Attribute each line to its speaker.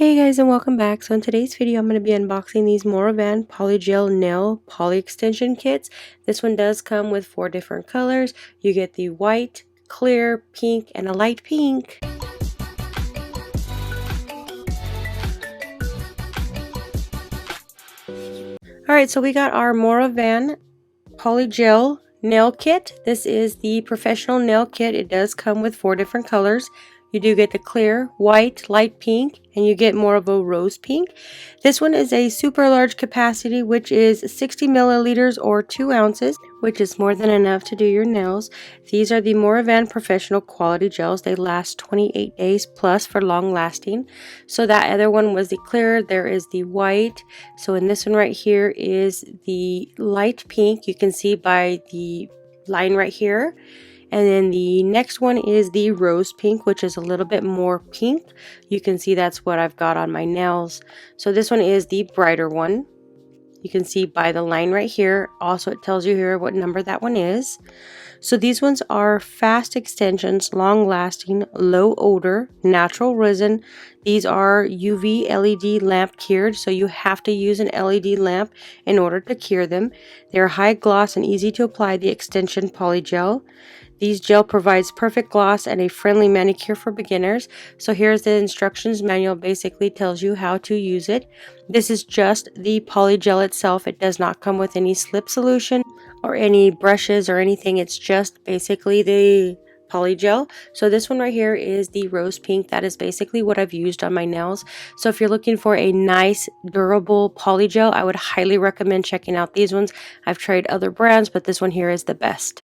Speaker 1: Hey guys, and welcome back. So in today's video I'm going to be unboxing these Morovan Polygel Nail Poly Extension Kits. This one does come with 4 different colors. You get the white, clear, pink, and a light pink. Alright, so we got our Morovan Polygel Nail Kit. This is the professional nail kit. It does come with 4 different colors. You do get the clear, white, light pink, and you get more of a rose pink. This one is a super large capacity, which is 60 milliliters or 2 ounces, which is more than enough to do your nails. These are the Morovan Professional Quality Gels. They last 28 days plus for long lasting. So that other one was the clear. There is the white. So in this one right here is the light pink. You can see by the line right here. And then the next one is the rose pink, which is a little bit more pink. You can see that's what I've got on my nails. So this one is the brighter one. You can see by the line right here. Also, it tells you here what number that one is. So these ones are fast extensions, long lasting, low odor, natural resin. These are UV LED lamp cured, so you have to use an LED lamp in order to cure them. They're high gloss and easy to apply the extension polygel. These gel provides perfect gloss and a friendly manicure for beginners. So here's the instructions manual, basically tells you how to use it. This is just the polygel itself. It does not come with any slip solution or any brushes or anything. It's just basically the polygel. So this one right here is the rose pink. That is basically what I've used on my nails. So if you're looking for a nice durable polygel, I would highly recommend checking out these ones. I've tried other brands, but this one here is the best.